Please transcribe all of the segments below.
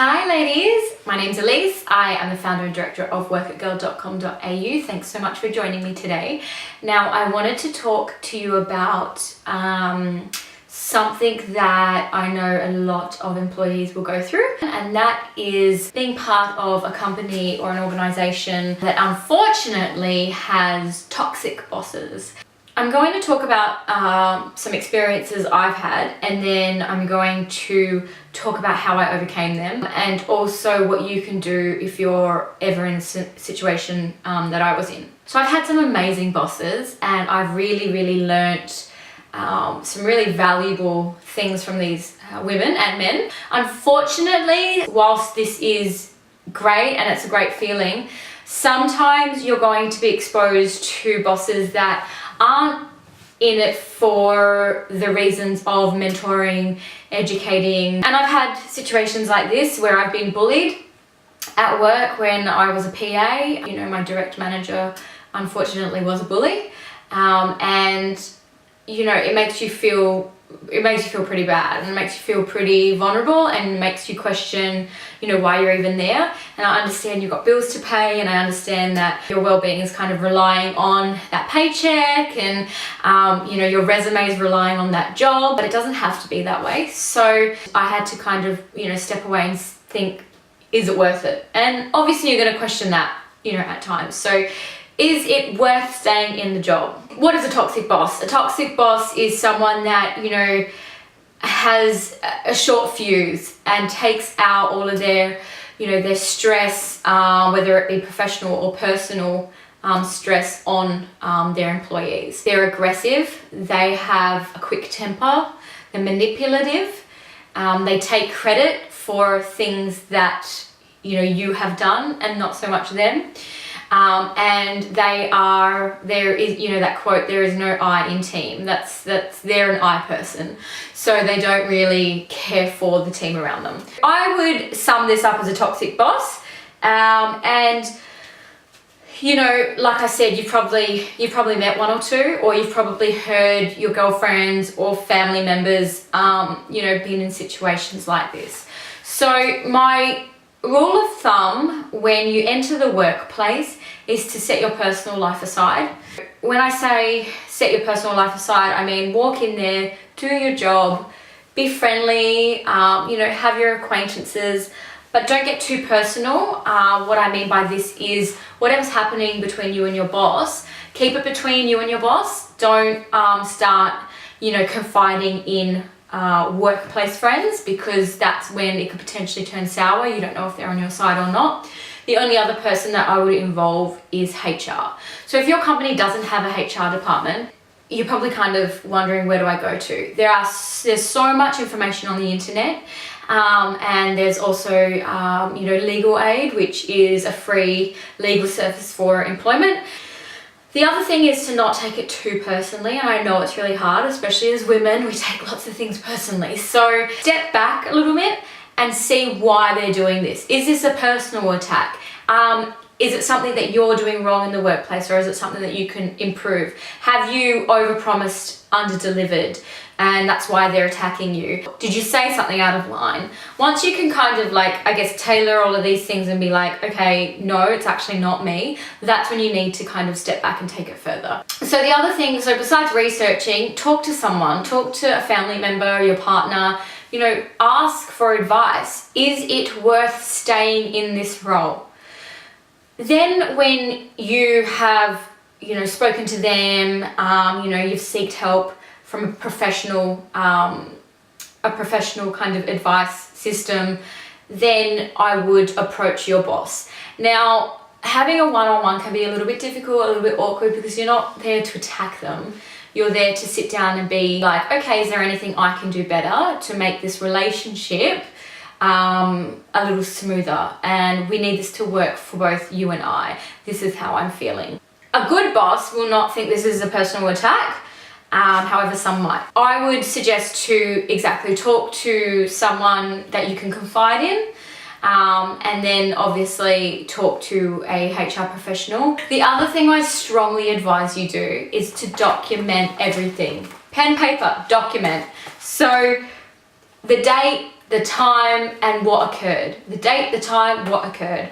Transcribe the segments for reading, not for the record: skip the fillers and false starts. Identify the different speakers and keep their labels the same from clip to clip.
Speaker 1: Hi ladies, my name's Elise. I am the founder and director of workatgirl.com.au. Thanks so much for joining me today. Now I wanted to talk to you about something that I know a lot of employees will go through, and that is being part of a company or an organization that unfortunately has toxic bosses. I'm going to talk about some experiences I've had, and then I'm going to talk about how I overcame them, and also what you can do if you're ever in a situation that I was in. So I've had some amazing bosses, and I've really learnt some really valuable things from these women and men. Unfortunately, whilst this is great and it's a great feeling, sometimes you're going to be exposed to bosses that aren't in it for the reasons of mentoring, educating. And I've had situations like this where I've been bullied at work when I was a PA. You know, my direct manager unfortunately was a bully. And you know, it makes you feel pretty bad, and it makes you feel pretty vulnerable, and makes you question, you know, why you're even there. And I understand you've got bills to pay, and I understand that your well-being is kind of relying on that paycheck, and you know, your resume is relying on that job, but it doesn't have to be that way. So I had to kind of, you know, step away and think, is it worth it? And obviously you're going to question that, you know, at times. So is it worth staying in the job? What is a toxic boss? A toxic boss is someone that, you know, has a short fuse and takes out all of their, you know, their stress, whether it be professional or personal stress on their employees. They're aggressive, they have a quick temper, they're manipulative, they take credit for things that, you know, you have done and not so much them. And there is, you know, that quote, there is no I in team. They're an I person. So they don't really care for the team around them. I would sum this up as a toxic boss. And, you know, like I said, you've probably met one or two, or you've probably heard your girlfriends or family members, you know, been in situations like this. So my rule of thumb when you enter the workplace is to set your personal life aside. When I say set your personal life aside, I mean walk in there, do your job, be friendly, you know, have your acquaintances, but don't get too personal. What I mean by this is whatever's happening between you and your boss, keep it between you and your boss. Don't start, you know, confiding in workplace friends, because that's when it could potentially turn sour. You don't know if they're on your side or not. The only other person that I would involve is HR. So if your company doesn't have a HR department, you're probably kind of wondering, where do I go to? There's so much information on the internet, and there's also you know, legal aid, which is a free legal service for employment. The other thing is to not take it too personally, and I know it's really hard, especially as women, we take lots of things personally. So step back a little bit and see why they're doing this. Is this a personal attack? Is it something that you're doing wrong in the workplace, or is it something that you can improve? Have you overpromised, under-delivered, and that's why they're attacking you? Did you say something out of line? Once you can kind of, like, I guess, tailor all of these things and be like, okay, no, it's actually not me, that's when you need to kind of step back and take it further. So the other thing, so besides researching, talk to someone, talk to a family member, your partner, you know, ask for advice. Is it worth staying in this role? Then when you have, you know, spoken to them, you know, you've sought help from a professional kind of advice system, then I would approach your boss. Now, having a one-on-one can be a little bit difficult, a little bit awkward, because you're not there to attack them. You're there to sit down and be like, okay, is there anything I can do better to make this relationship a little smoother? And we need this to work for both you and I. This is how I'm feeling. A good boss will not think this is a personal attack. However, some might. I would suggest to talk to someone that you can confide in, and then obviously talk to a HR professional. The other thing I strongly advise you do is to document everything. Pen, paper, document. So the date, the time and what occurred. The date, the time, what occurred.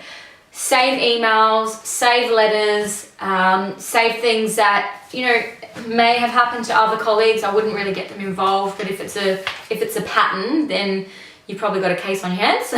Speaker 1: Save emails, save letters, save things that, you know, may have happened to other colleagues. I wouldn't really get them involved, but if it's a pattern, then you've probably got a case on your hands.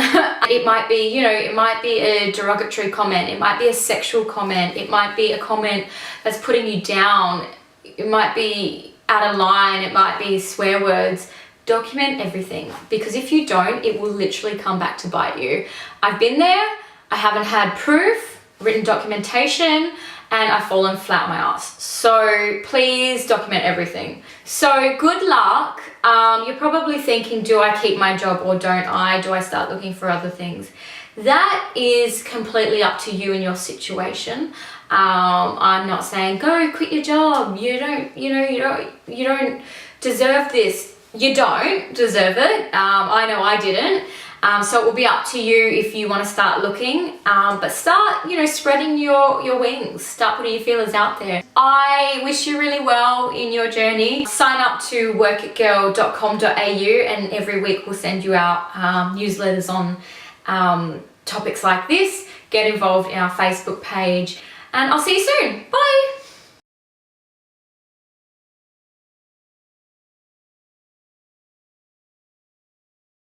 Speaker 1: It might be, you know, it might be a derogatory comment. It might be a sexual comment. It might be a comment that's putting you down. It might be out of line. It might be swear words. Document everything, because if you don't, it will literally come back to bite you. I've been there. I haven't had proof, written documentation, and I've fallen flat on my ass. So please document everything. So good luck. You're probably thinking, do I keep my job or don't I? Do I start looking for other things? That is completely up to you and your situation. I'm not saying go quit your job. You don't deserve this. You don't deserve it. I know I didn't. So it will be up to you if you want to start looking, but start, you know, spreading your wings, start putting your feelers out there. I wish you really well in your journey. Sign up to workitgirl.com.au and every week we'll send you out newsletters on topics like this. Get involved in our Facebook page and I'll see you soon. Bye.